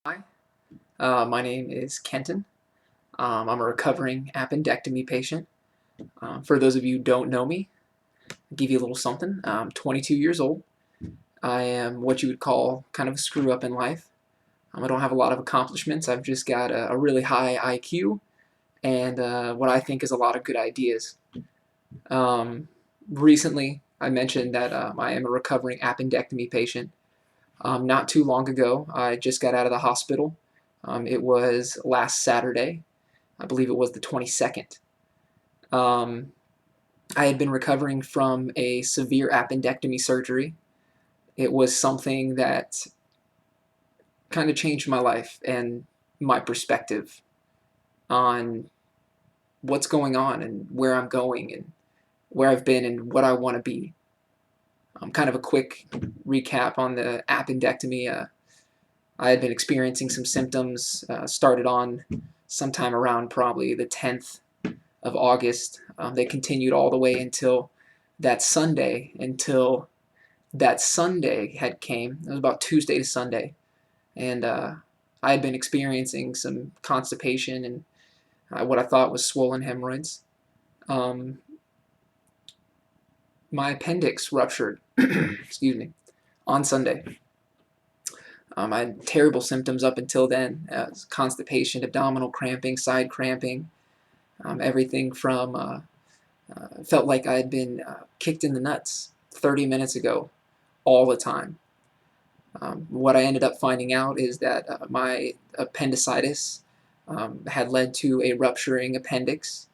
Hi, my name is Kenton. I'm a recovering appendectomy patient. For those of you who don't know me, I'll give you a little something. I'm 22 years old. I am what you would call kind of a screw up in life. I don't have a lot of accomplishments. I've just got a really high IQ and what I think is a lot of good ideas. Um, Recently, I mentioned that I am a recovering appendectomy patient. Not too long ago, I just got out of the hospital. It was last Saturday. I believe it was the 22nd. Um, I had been recovering from a severe appendectomy surgery. It was something that kind of changed my life and my perspective on what's going on and where I'm going and where I've been and what I want to be. Kind of a quick recap on the appendectomy. I had been experiencing some symptoms, started on sometime around probably the 10th of August. They continued all the way that Sunday, until that Sunday had came. It was about Tuesday to Sunday, and I had been experiencing some constipation and what I thought was swollen hemorrhoids. Um, my appendix ruptured, excuse me, on Sunday. I had terrible symptoms up until then: constipation, abdominal cramping, side cramping, everything from felt like I had been kicked in the nuts 30 minutes ago all the time. What I ended up finding out is that my appendicitis had led to a rupturing appendix,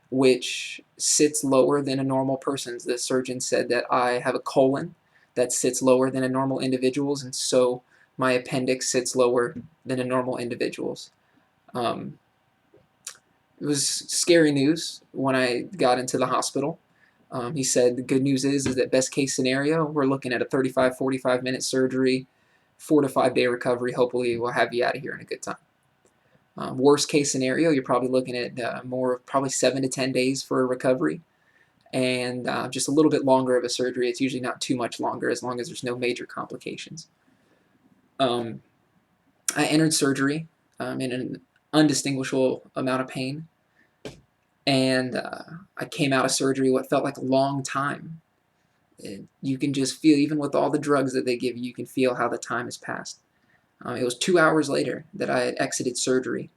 which sits lower than a normal person's. The surgeon said that I have a colon that sits lower than a normal individual's, and so my appendix sits lower than a normal individual's. Um, it was scary news when I got into the hospital. He said the good news is that best case scenario, we're looking at a 35, 45-minute surgery, 4 to 5 day recovery. Hopefully we'll have you out of here in a good time. Worst case scenario, you're probably looking at probably 7 to 10 days for a recovery, and just a little bit longer of a surgery. It's usually not too much longer as long as there's no major complications. Um, I entered surgery in an undistinguishable amount of pain, and I came out of surgery what felt like a long time. You can just feel, even with all the drugs that they give you, you can feel how the time has passed. It was 2 hours later that I had exited surgery.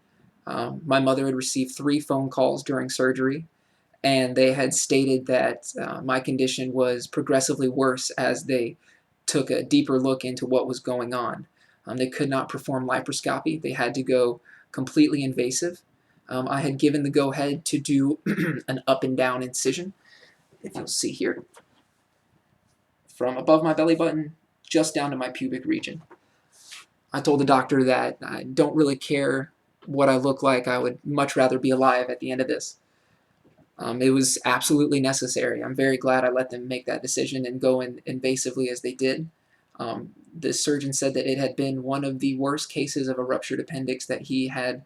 My mother had received 3 phone calls during surgery, and they had stated that my condition was progressively worse as they took a deeper look into what was going on. They could not perform laparoscopy. They had to go completely invasive. I had given the go-ahead to do an up and down incision, if you'll see here, from above my belly button just down to my pubic region. I told the doctor that I don't really care what I look like. I would much rather be alive at the end of this. It was absolutely necessary. I'm very glad I let them make that decision and go in invasively as they did. The surgeon said that it had been one of the worst cases of a ruptured appendix that he had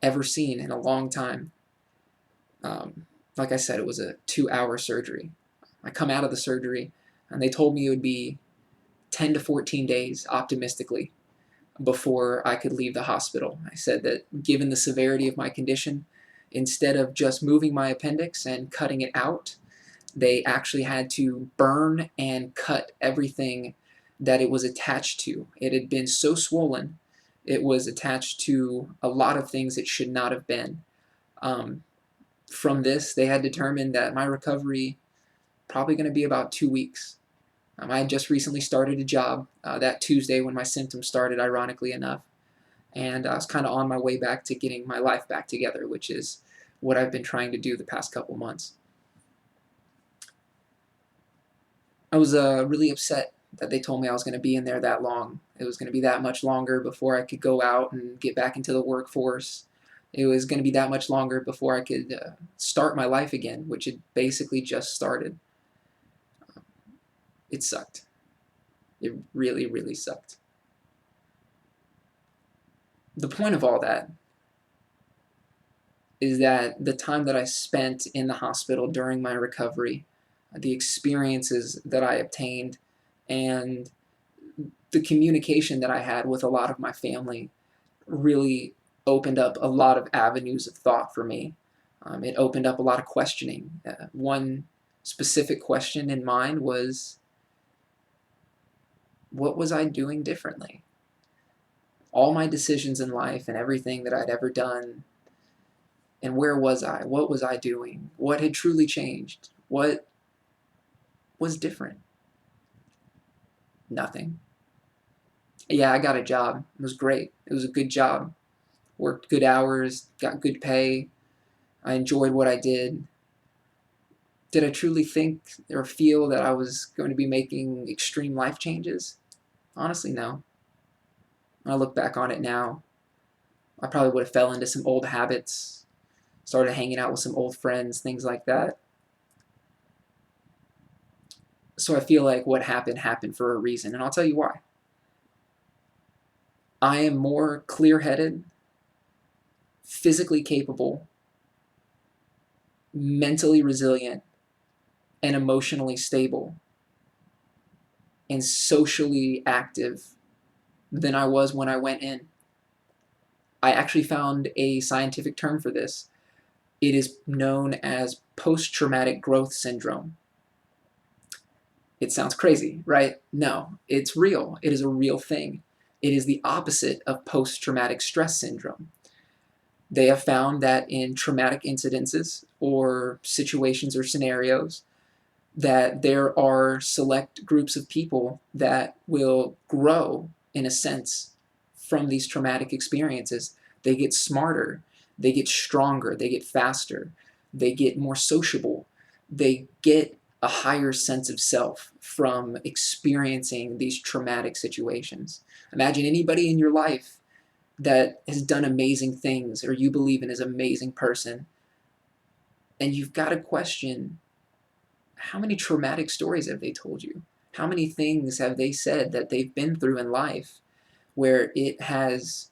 ever seen in a long time. Like I said, it was a 2 hour surgery. I come out of the surgery, and they told me it would be 10 to 14 days, optimistically, before I could leave the hospital. I said that given the severity of my condition, instead of just moving my appendix and cutting it out, they actually had to burn and cut everything that it was attached to. It had been so swollen, it was attached to a lot of things it should not have been. Um, from this, they had determined that my recovery probably going to be about 2 weeks. I had just recently started a job that Tuesday when my symptoms started, ironically enough, and I was kind of on my way back to getting my life back together, which is what I've been trying to do the past couple months. I was really upset that they told me I was going to be in there that long. It was going to be that much longer before I could go out and get back into the workforce. It was going to be that much longer before I could start my life again, which had basically just started. It sucked. It really, really sucked. The point of all that is that the time that I spent in the hospital during my recovery, the experiences that I obtained, and the communication that I had with a lot of my family really opened up a lot of avenues of thought for me. It opened up a lot of questioning. One specific question in mind was, what was I doing differently? All my decisions in life and everything that I'd ever done, and where was I? What was I doing? What had truly changed? What was different? Nothing. Yeah, I got a job. It was great. It was a good job. Worked good hours, got good pay. I enjoyed what I did. Did I truly think or feel that I was going to be making extreme life changes? Honestly, no. When I look back on it now, I probably would have fell into some old habits, started hanging out with some old friends, things like that. So I feel like what happened happened for a reason, and I'll tell you why. I am more clear-headed, physically capable, mentally resilient, and emotionally stable, and socially active than I was when I went in. I actually found a scientific term for this. It is known as post-traumatic growth syndrome. It sounds crazy, right? No, it's real. It is a real thing. It is the opposite of post-traumatic stress syndrome. They have found that in traumatic incidences or situations or scenarios, that there are select groups of people that will grow, in a sense, from these traumatic experiences. They get smarter, they get stronger, they get faster, they get more sociable, they get a higher sense of self from experiencing these traumatic situations. Imagine anybody in your life that has done amazing things or you believe in as an amazing person, and you've got to question, how many traumatic stories have they told you? How many things have they said that they've been through in life where it has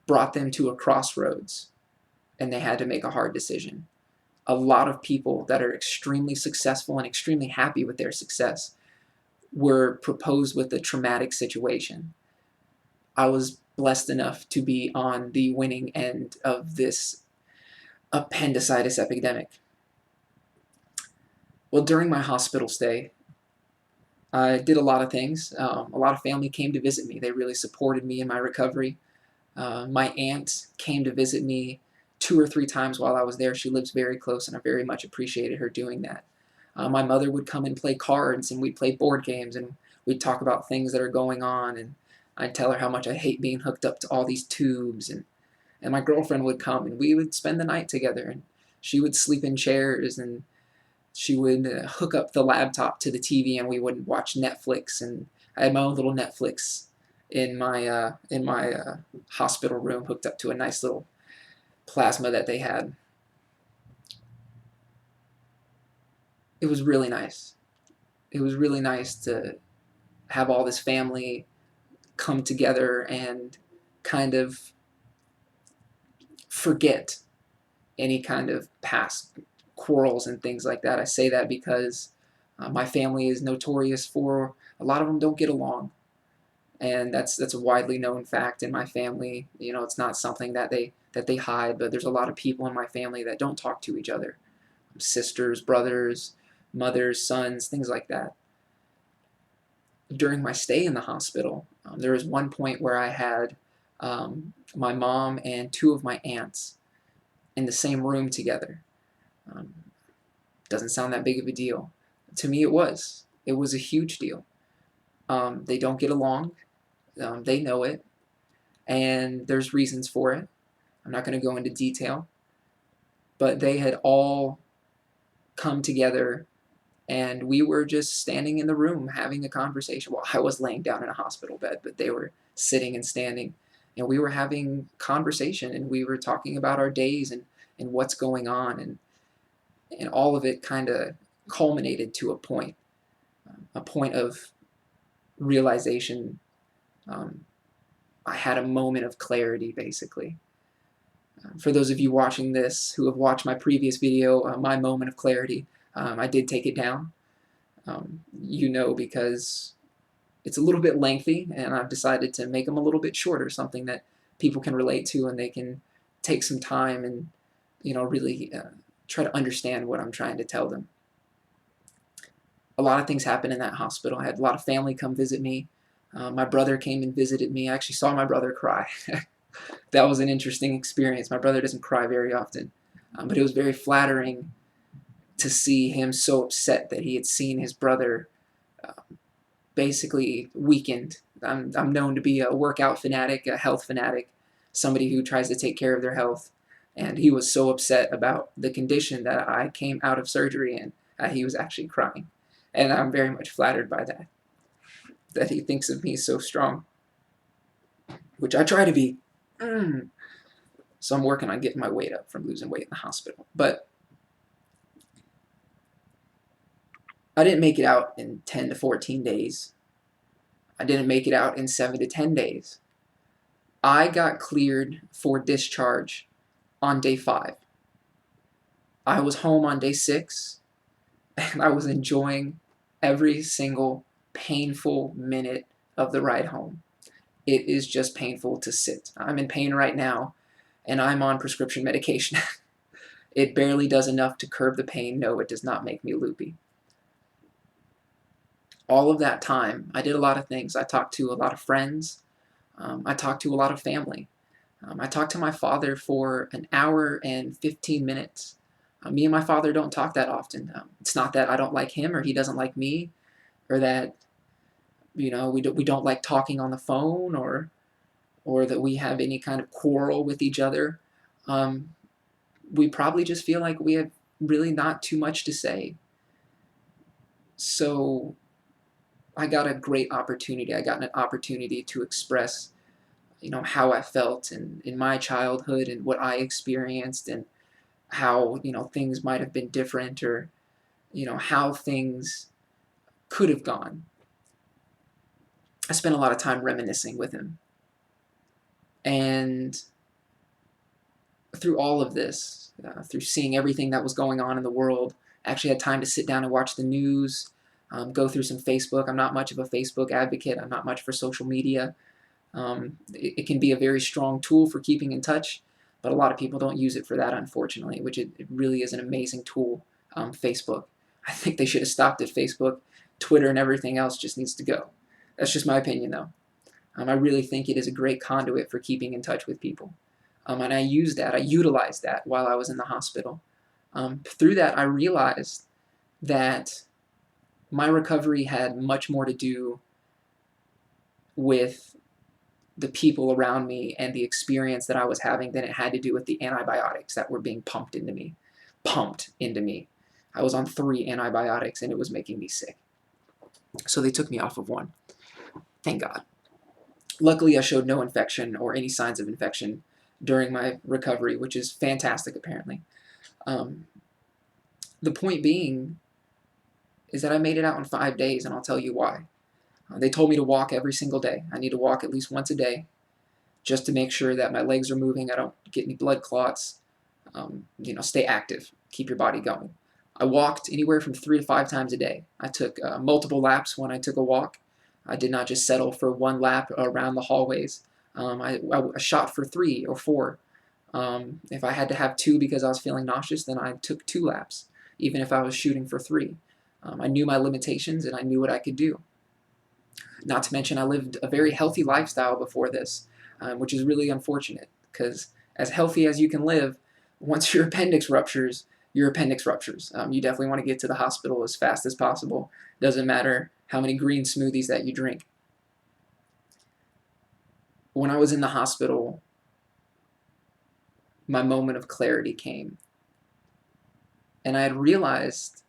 brought them to a crossroads and they had to make a hard decision? A lot of people that are extremely successful and extremely happy with their success were proposed with a traumatic situation. I was blessed enough to be on the winning end of this appendicitis epidemic. Well, during my hospital stay, I did a lot of things. A lot of family came to visit me. They really supported me in my recovery. My aunt came to visit me 2 or 3 times while I was there. She lives very close, and I very much appreciated her doing that. My mother would come and play cards, and we'd play board games, and we'd talk about things that are going on, and I'd tell her how much I hate being hooked up to all these tubes, and my girlfriend would come, and we would spend the night together, and she would sleep in chairs, and she would hook up the laptop to the TV, and we would watch Netflix. And I had my own little Netflix in my hospital room, hooked up to a nice little plasma that they had. It was really nice. It was really nice to have all this family come together and kind of forget any kind of past quarrels and things like that. I say that because my family is notorious for, a lot of them don't get along, and that's a widely known fact in my family. You know, it's not something that they hide, but there's a lot of people in my family that don't talk to each other. Sisters, brothers, mothers, sons, things like that. During my stay in the hospital, there was one point where I had my mom and two of my aunts in the same room together. Um, doesn't sound that big of a deal. To me, it was. It was a huge deal. They don't get along. They know it, and there's reasons for it. I'm not going to go into detail, but they had all come together, and we were just standing in the room having a conversation. Well, I was laying down in a hospital bed, but they were sitting and standing, and we were having conversation, and we were talking about our days and what's going on, and all of it kind of culminated to a point of realization. I had a moment of clarity, basically. For those of you watching this who have watched my previous video, my moment of clarity, I did take it down. You know, because it's a little bit lengthy, and I've decided to make them a little bit shorter, something that people can relate to, and they can take some time and really try to understand what I'm trying to tell them. A lot of things happened in that hospital. I had a lot of family come visit me. My brother came and visited me. I actually saw my brother cry. That was an interesting experience. My brother doesn't cry very often, but it was very flattering to see him so upset that he had seen his brother basically weakened. I'm known to be a workout fanatic, a health fanatic, somebody who tries to take care of their health. And he was so upset about the condition that I came out of surgery in, he was actually crying. And I'm very much flattered by that he thinks of me so strong, which I try to be. So I'm working on getting my weight up from losing weight in the hospital. But I didn't make it out in 10 to 14 days. I didn't make it out in 7 to 10 days. I got cleared for discharge on day 5. I was home on day 6, and I was enjoying every single painful minute of the ride home. It is just painful to sit. I'm in pain right now, and I'm on prescription medication. It barely does enough to curb the pain. No, it does not make me loopy. All of that time, I did a lot of things. I talked to a lot of friends. I talked to a lot of family. I talked to my father for an hour and 15 minutes. Me and my father don't talk that often. It's not that I don't like him or he doesn't like me, or that we don't like talking on the phone, or that we have any kind of quarrel with each other. We probably just feel like we have really not too much to say. So I got a great opportunity. I got an opportunity to express, how I felt in my childhood and what I experienced, and how, things might have been different, or, how things could have gone. I spent a lot of time reminiscing with him. And through all of this, through seeing everything that was going on in the world, I actually had time to sit down and watch the news, go through some Facebook. I'm not much of a Facebook advocate. I'm not much for social media. It can be a very strong tool for keeping in touch, but a lot of people don't use it for that, unfortunately, which it really is an amazing tool, Facebook. I think they should have stopped at Facebook. Twitter and everything else just needs to go. That's just my opinion, though. I really think it is a great conduit for keeping in touch with people. And I utilized that while I was in the hospital. Through that, I realized that my recovery had much more to do with the people around me and the experience that I was having than it had to do with the antibiotics that were being pumped into me. I was on 3 antibiotics, and it was making me sick. So they took me off of 1. Thank God. Luckily, I showed no infection or any signs of infection during my recovery, which is fantastic, apparently. The point being is that I made it out in 5 days, and I'll tell you why. They told me to walk every single day. I need to walk at least once a day just to make sure that my legs are moving, I don't get any blood clots, stay active, keep your body going. I walked anywhere from 3 to 5 times a day. I took multiple laps when I took a walk. I did not just settle for 1 lap around the hallways. I shot for 3 or 4. If I had to have 2 because I was feeling nauseous, then I took 2 laps, even if I was shooting for 3. I knew my limitations, and I knew what I could do. Not to mention, I lived a very healthy lifestyle before this, which is really unfortunate, because as healthy as you can live, once your appendix ruptures, your appendix ruptures. You definitely want to get to the hospital as fast as possible. Doesn't matter how many green smoothies that you drink. When I was in the hospital, my moment of clarity came. And I had realized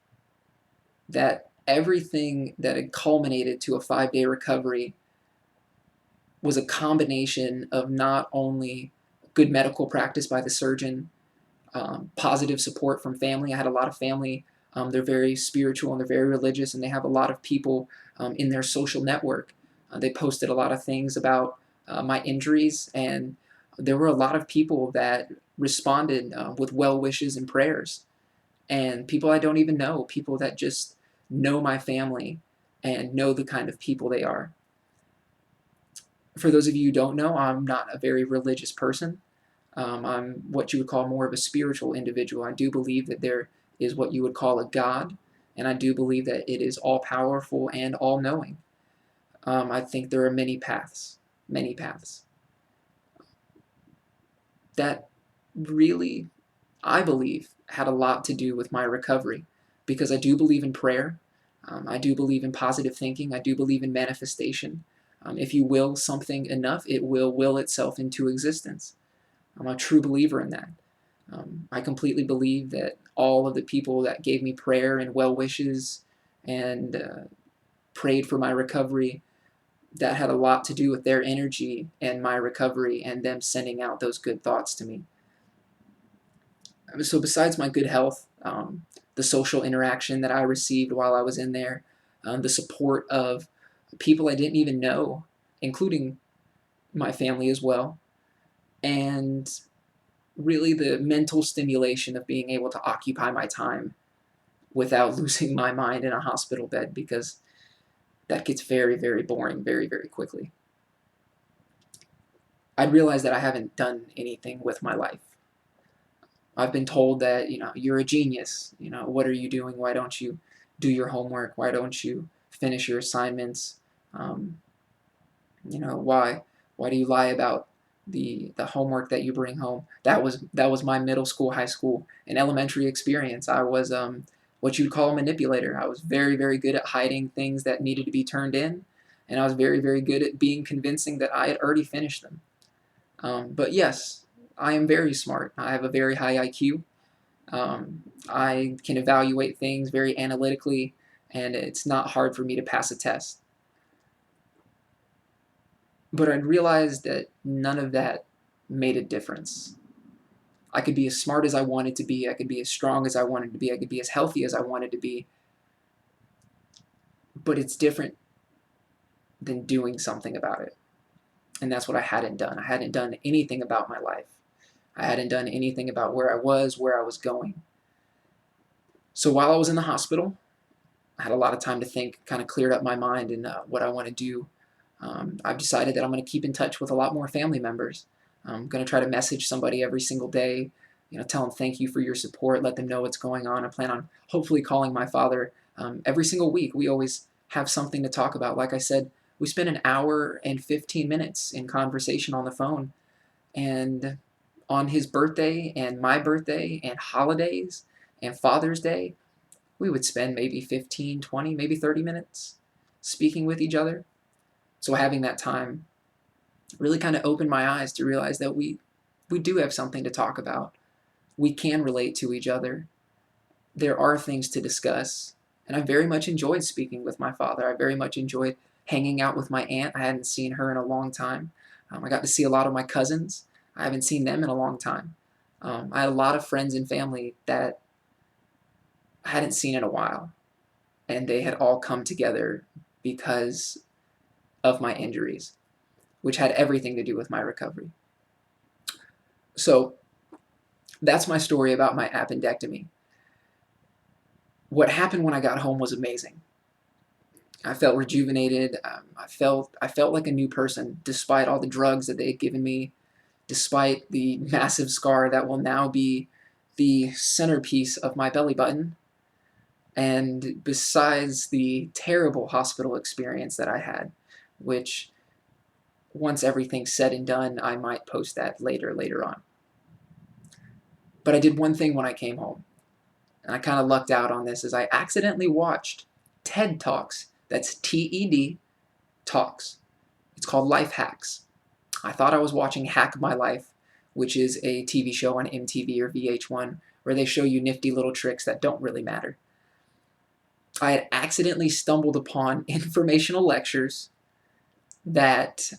that everything that had culminated to a 5-day recovery was a combination of not only good medical practice by the surgeon, positive support from family. I had a lot of family. They're very spiritual and they're very religious, and they have a lot of people in their social network. They posted a lot of things about my injuries, and there were a lot of people that responded with well wishes and prayers. And people I don't even know, people that just know my family and know the kind of people they are. For those of you who don't know, I'm not a very religious person. I'm what you would call more of a spiritual individual. I do believe that there is what you would call a God, and I do believe that it is all powerful and all knowing. I think there are many paths that really, I believe, had a lot to do with my recovery, because I do believe in prayer. I do believe in positive thinking. I do believe in manifestation. If you will something enough, it will itself into existence. I'm a true believer in that. I completely believe that all of the people that gave me prayer and well wishes and prayed for my recovery, that had a lot to do with their energy and my recovery and them sending out those good thoughts to me. So besides my good health, the social interaction that I received while I was in there, the support of people I didn't even know, including my family as well, and really the mental stimulation of being able to occupy my time without losing my mind in a hospital bed, because that gets very, very boring very, very quickly. I realized that I haven't done anything with my life. I've been told that, you're a genius. What are you doing? Why don't you do your homework? Why don't you finish your assignments? Um, why do you lie about the homework that you bring home? That was my middle school, high school, and elementary experience. I was what you'd call a manipulator. I was very, very good at hiding things that needed to be turned in, and I was very, very good at being convincing that I had already finished them. But yes, I am very smart. I have a very high IQ. I can evaluate things very analytically, and it's not hard for me to pass a test. But I realized that none of that made a difference. I could be as smart as I wanted to be, I could be as strong as I wanted to be, I could be as healthy as I wanted to be, but it's different than doing something about it. And that's what I hadn't done. I hadn't done anything about my life. I hadn't done anything about where I was going. So while I was in the hospital, I had a lot of time to think, kind of cleared up my mind and what I want to do. I've decided that I'm going to keep in touch with a lot more family members. I'm going to try to message somebody every single day, tell them thank you for your support, let them know what's going on. I plan on hopefully calling my father every single week. We always have something to talk about. Like I said, we spent an hour and 15 minutes in conversation on the phone. And on his birthday and my birthday and holidays and Father's Day, we would spend maybe 15, 20, maybe 30 minutes speaking with each other. So having that time really kind of opened my eyes to realize that we do have something to talk about. We can relate to each other. There are things to discuss. And I very much enjoyed speaking with my father. I very much enjoyed hanging out with my aunt. I hadn't seen her in a long time. I got to see a lot of my cousins. I haven't seen them in a long time. I had a lot of friends and family that I hadn't seen in a while. And they had all come together because of my injuries, which had everything to do with my recovery. So that's my story about my appendectomy. What happened when I got home was amazing. I felt rejuvenated. I felt like a new person, despite all the drugs that they had given me, despite the massive scar that will now be the centerpiece of my belly button, and besides the terrible hospital experience that I had, which once everything's said and done, I might post that later on. But I did one thing when I came home, and I kind of lucked out on this, is I accidentally watched TED Talks. That's TED Talks. It's called Life Hacks. I thought I was watching Hack My Life, which is a TV show on MTV or VH1 where they show you nifty little tricks that don't really matter. I had accidentally stumbled upon informational lectures that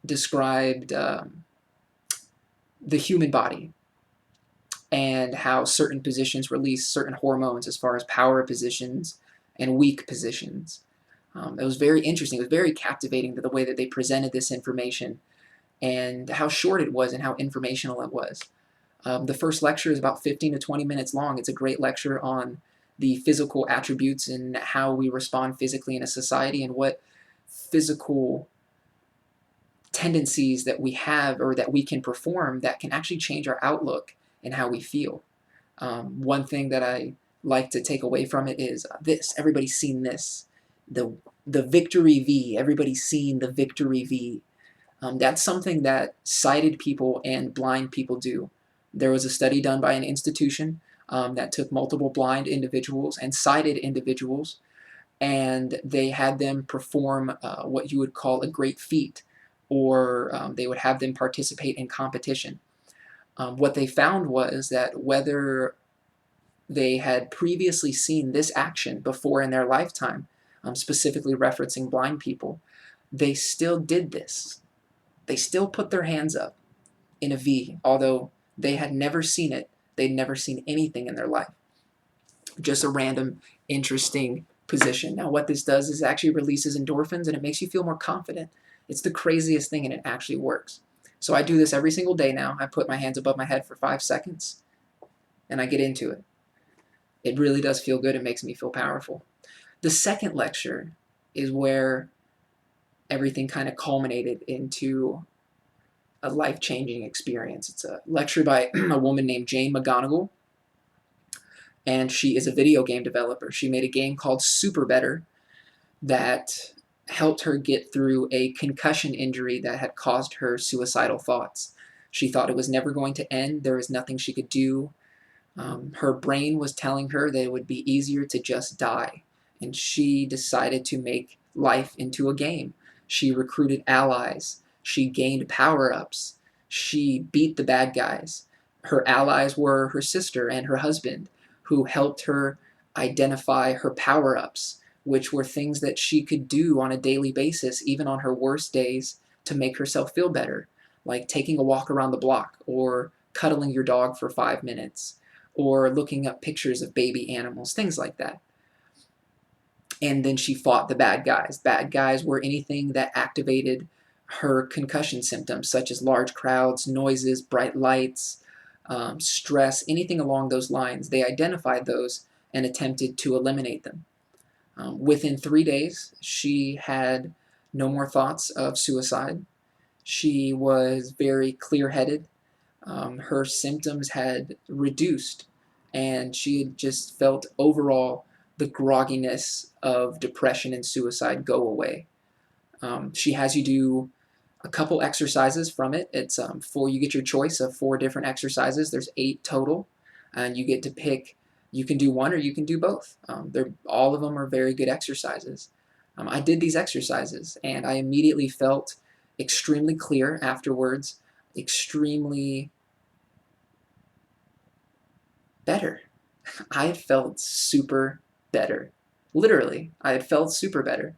described the human body and how certain positions release certain hormones as far as power positions and weak positions. It was very interesting. It was very captivating, the way that they presented this information and how short it was and how informational it was. The first lecture is about 15 to 20 minutes long. It's a great lecture on the physical attributes and how we respond physically in a society and what physical tendencies that we have or that we can perform that can actually change our outlook and how we feel. One thing that I like to take away from it is this: everybody's seen this, the victory V. Everybody's seen the victory V. That's something that sighted people and blind people do. There was a study done by an institution that took multiple blind individuals and sighted individuals, and they had them perform what you would call a great feat, or they would have them participate in competition. What they found was that whether they had previously seen this action before in their lifetime, specifically referencing blind people, they still did this. They still put their hands up in a V, although they had never seen it. They'd never seen anything in their life. Just a random, interesting position. Now, what this does is it actually releases endorphins and it makes you feel more confident. It's the craziest thing, and it actually works. So I do this every single day now. I put my hands above my head for 5 seconds, and I get into it. It really does feel good. It makes me feel powerful. The second lecture is where everything kind of culminated into a life-changing experience. It's a lecture by a woman named Jane McGonigal, and she is a video game developer. She made a game called Super Better that helped her get through a concussion injury that had caused her suicidal thoughts. She thought it was never going to end. There was nothing she could do. Her brain was telling her that it would be easier to just die, and she decided to make life into a game. She recruited allies. She gained power-ups. She beat the bad guys. Her allies were her sister and her husband, who helped her identify her power-ups, which were things that she could do on a daily basis, even on her worst days, to make herself feel better, like taking a walk around the block, or cuddling your dog for 5 minutes, or looking up pictures of baby animals, things like that. And then she fought the bad guys. Bad guys were anything that activated her concussion symptoms, such as large crowds, noises, bright lights, stress, anything along those lines. They identified those and attempted to eliminate them. Within 3 days, she had no more thoughts of suicide. She was very clear-headed. Her symptoms had reduced, and she had just felt overall the grogginess of depression and suicide go away. She has you do a couple exercises from it. It's you get your choice of 4 different exercises. There's 8 total, and you get to pick. You can do one or you can do both. All of them are very good exercises. I did these exercises, and I immediately felt extremely clear afterwards, extremely better. I had felt super better. Literally, I had felt super better.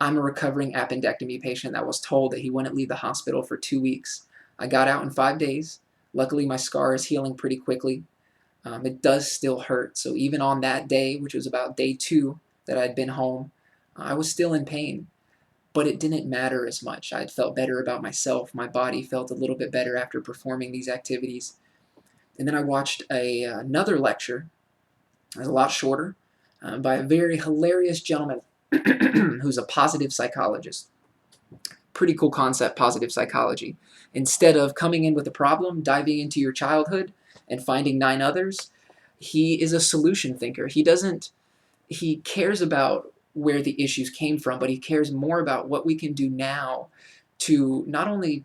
I'm a recovering appendectomy patient that was told that he wouldn't leave the hospital for 2 weeks. I got out in 5 days. Luckily, my scar is healing pretty quickly. It does still hurt, so even on that day, which was about day 2 that I'd been home, I was still in pain. But it didn't matter as much. I had felt better about myself. My body felt a little bit better after performing these activities. And then I watched another lecture. It was a lot shorter, by a very hilarious gentleman who's a positive psychologist. Pretty cool concept, positive psychology. Instead of coming in with a problem, diving into your childhood, and finding 9 others, he is a solution thinker. He cares about where the issues came from, but he cares more about what we can do now to not only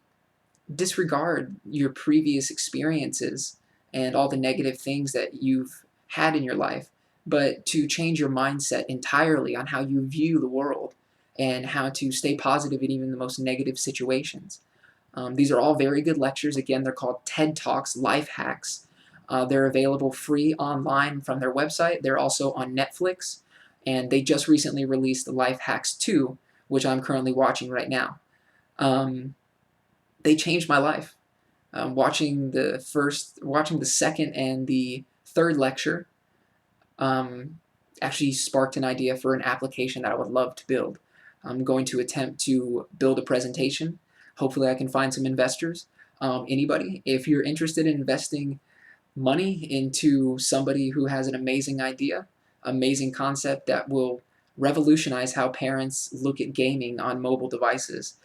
disregard your previous experiences and all the negative things that you've had in your life, but to change your mindset entirely on how you view the world and how to stay positive in even the most negative situations. These are all very good lectures. Again, they're called TED Talks Life Hacks. They're available free online from their website. They're also on Netflix, and they just recently released the Life Hacks 2, which I'm currently watching right now. They changed my life. Watching the second and the third lecture actually sparked an idea for an application that I would love to build. I'm going to attempt to build a presentation. Hopefully I can find some investors. Anybody, if you're interested in investing money into somebody who has an amazing idea, amazing concept that will revolutionize how parents look at gaming on mobile devices,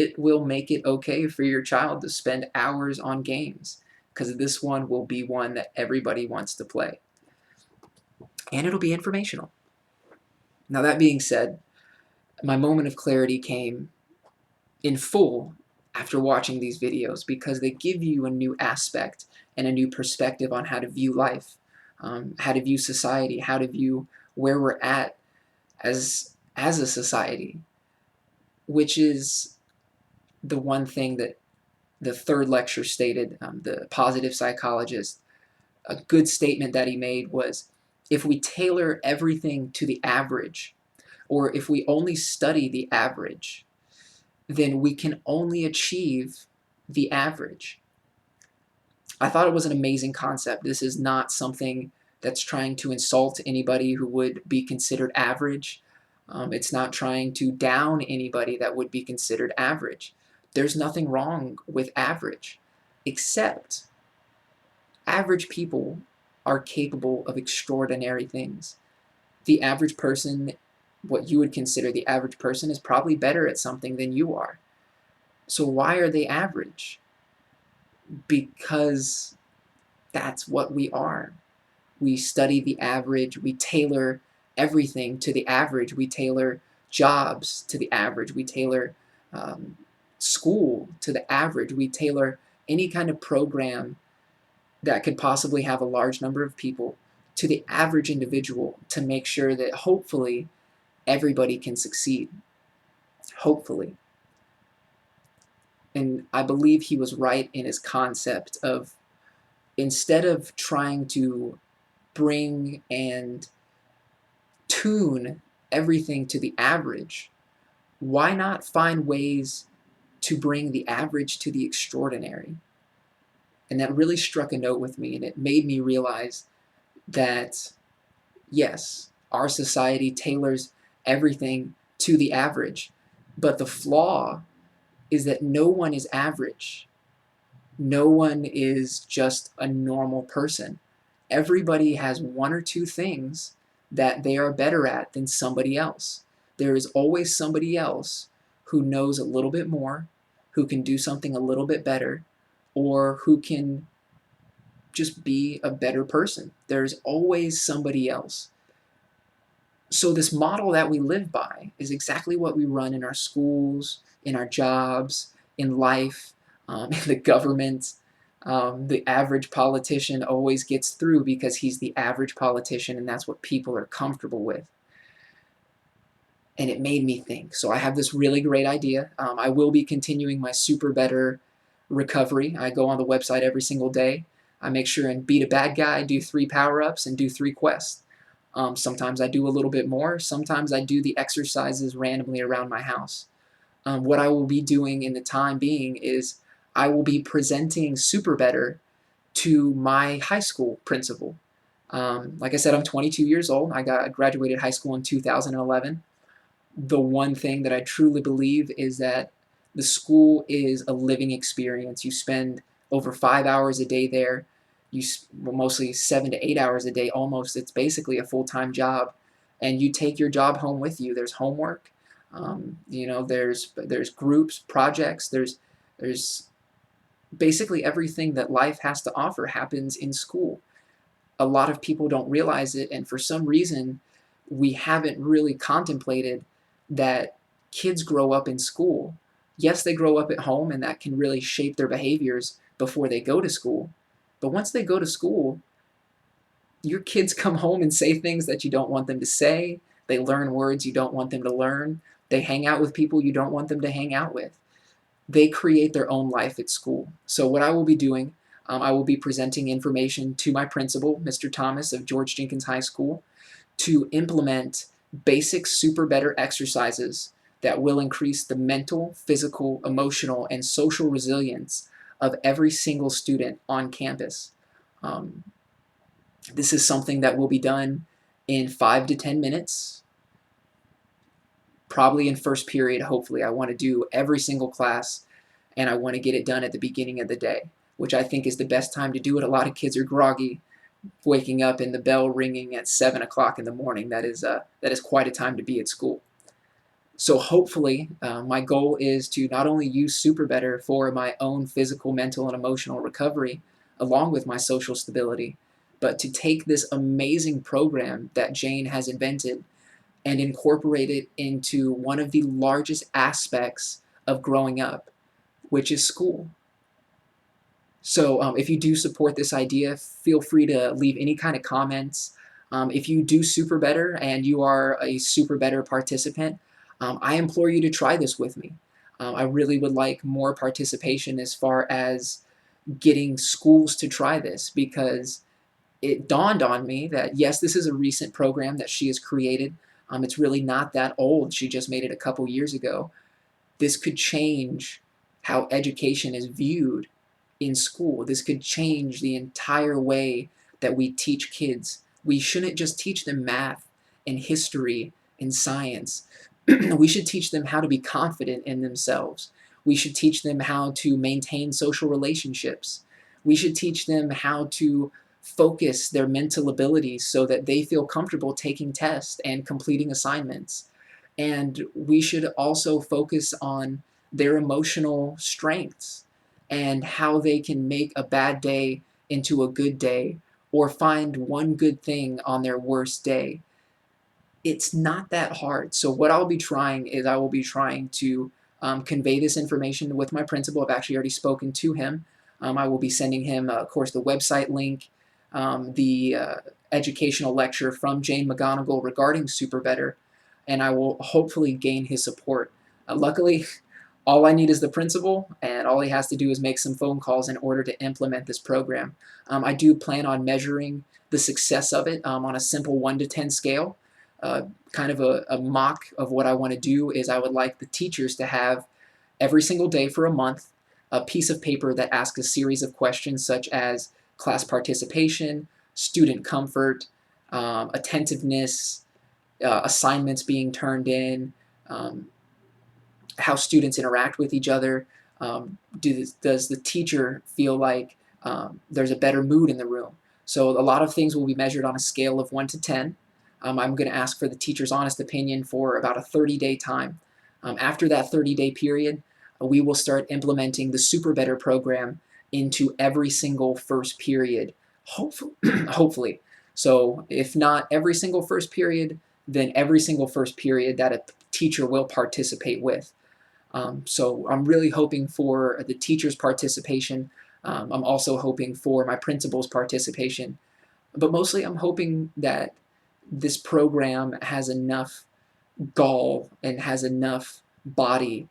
it will make it okay for your child to spend hours on games, because this one will be one that everybody wants to play. And it'll be informational. Now, that being said, my moment of clarity came in full after watching these videos, because they give you a new aspect and a new perspective on how to view life, how to view society, how to view where we're at as a society, which is the one thing that the third lecture stated, the positive psychologist. A good statement that he made was, if we tailor everything to the average, or if we only study the average, then we can only achieve the average. I thought it was an amazing concept. This is not something that's trying to insult anybody who would be considered average. It's not trying to down anybody that would be considered average. There's nothing wrong with average, except average people are capable of extraordinary things. The average person, what you would consider the average person, is probably better at something than you are. So why are they average? Because that's what we are. We study the average, we tailor everything to the average, we tailor jobs to the average, we tailor school to the average, we tailor any kind of program that could possibly have a large number of people to the average individual, to make sure that hopefully everybody can succeed. Hopefully. And I believe he was right in his concept of, instead of trying to bring and tune everything to the average, why not find ways to bring the average to the extraordinary? And that really struck a note with me, and it made me realize that, yes, our society tailors everything to the average, but the flaw is that no one is average. No one is just a normal person. Everybody has one or two things that they are better at than somebody else. There is always somebody else who knows a little bit more, who can do something a little bit better, or who can just be a better person. There's always somebody else. So this model that we live by is exactly what we run in our schools, in our jobs, in life, in the government. The average politician always gets through because he's the average politician, and that's what people are comfortable with. And it made me think. So I have this really great idea. I will be continuing my Super Better recovery. I go on the website every single day. I make sure and beat a bad guy, do 3 power-ups, and do 3 quests. Sometimes I do a little bit more. Sometimes I do the exercises randomly around my house. What I will be doing in the time being is I will be presenting Super Better to my high school principal. Like I said, I'm 22 years old. I graduated high school in 2011. The one thing that I truly believe is that the school is a living experience. You spend over 5 hours a day there. Mostly 7 to 8 hours a day, almost. It's basically a full-time job, and you take your job home with you. There's homework, there's groups, projects, there's basically everything that life has to offer happens in school. A lot of people don't realize it, and for some reason, we haven't really contemplated that kids grow up in school. Yes, they grow up at home, and that can really shape their behaviors before they go to school. But once they go to school, your kids come home and say things that you don't want them to say. They learn words you don't want them to learn. They hang out with people you don't want them to hang out with. They create their own life at school. So what I will be doing, I will be presenting information to my principal, Mr. Thomas of George Jenkins High School, to implement basic Super Better exercises that will increase the mental, physical, emotional, and social resilience of every single student on campus. This is something that will be done in 5 to 10 minutes, probably in first period. Hopefully, I want to do every single class, and I want to get it done at the beginning of the day, which I think is the best time to do it. A lot of kids are groggy, waking up and the bell ringing at 7 o'clock in the morning. That is quite a time to be at school. So hopefully, my goal is to not only use SuperBetter for my own physical, mental, and emotional recovery, along with my social stability, but to take this amazing program that Jane has invented and incorporate it into one of the largest aspects of growing up, which is school. So if you do support this idea, feel free to leave any kind of comments. If you do SuperBetter and you are a SuperBetter participant, I implore you to try this with me. I really would like more participation as far as getting schools to try this, because it dawned on me that yes, this is a recent program that she has created. It's really not that old. She just made it a couple years ago. This could change how education is viewed in school. This could change the entire way that we teach kids. We shouldn't just teach them math and history and science. We should teach them how to be confident in themselves. We should teach them how to maintain social relationships. We should teach them how to focus their mental abilities so that they feel comfortable taking tests and completing assignments. And we should also focus on their emotional strengths and how they can make a bad day into a good day, or find one good thing on their worst day. It's not that hard. So what I'll be trying is I will be trying to convey this information with my principal. I've actually already spoken to him. I will be sending him, of course, the website link, the educational lecture from Jane McGonigal regarding SuperBetter, and I will hopefully gain his support. Luckily, all I need is the principal, and all he has to do is make some phone calls in order to implement this program. I do plan on measuring the success of it on a simple 1 to 10 scale. Kind of a mock of what I want to do is I would like the teachers to have every single day for a month a piece of paper that asks a series of questions such as class participation, student comfort, attentiveness, assignments being turned in, how students interact with each other. Does the teacher feel like there's a better mood in the room? So a lot of things will be measured on a scale of 1 to 10. I'm going to ask for the teacher's honest opinion for about a 30-day time. After that 30-day period, we will start implementing the SuperBetter program into every single first period, hopefully. hopefully. So if not every single first period, then every single first period that a teacher will participate with. So I'm really hoping for the teacher's participation. I'm also hoping for my principal's participation. But mostly I'm hoping that this program has enough gall and has enough body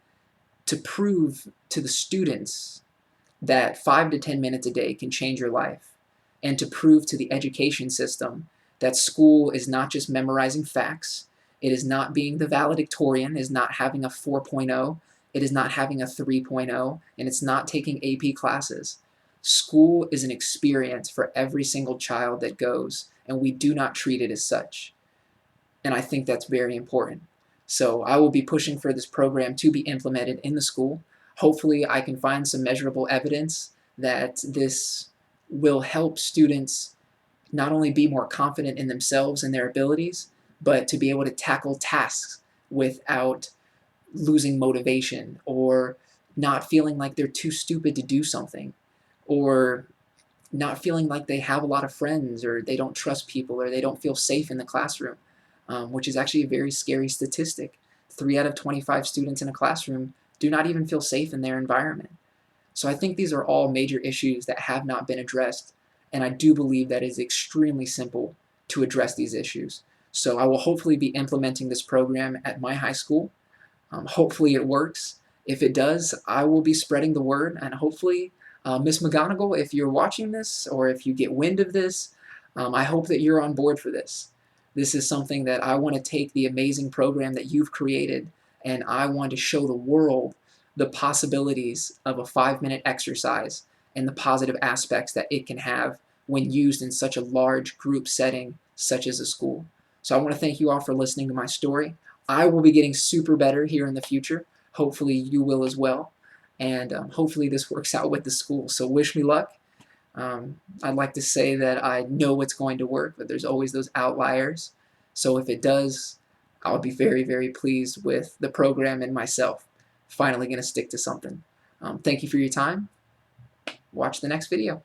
to prove to the students that 5 to 10 minutes a day can change your life, and to prove to the education system that school is not just memorizing facts, it is not being the valedictorian, it is not having a 4.0, it is not having a 3.0, and it's not taking AP classes. School is an experience for every single child that goes, and we do not treat it as such. And I think that's very important. So I will be pushing for this program to be implemented in the school. Hopefully I can find some measurable evidence that this will help students not only be more confident in themselves and their abilities, but to be able to tackle tasks without losing motivation, or not feeling like they're too stupid to do something, or not feeling like they have a lot of friends, or they don't trust people, or they don't feel safe in the classroom, which is actually a very scary statistic. 3 out of 25 students in a classroom do not even feel safe in their environment. So I think these are all major issues that have not been addressed, and I do believe that it is extremely simple to address these issues. So I will hopefully be implementing this program at my high school. Hopefully it works. If it does, I will be spreading the word, and hopefully, Miss McGonigal, if you're watching this or if you get wind of this, I hope that you're on board for this. This is something that I want to take the amazing program that you've created, and I want to show the world the possibilities of a 5-minute exercise and the positive aspects that it can have when used in such a large group setting such as a school. So I want to thank you all for listening to my story. I will be getting SuperBetter here in the future. Hopefully you will as well. And hopefully this works out with the school. So wish me luck. I'd like to say that I know it's going to work, but there's always those outliers. So if it does, I'll be very, very pleased with the program and myself. Finally going to stick to something. Thank you for your time. Watch the next video.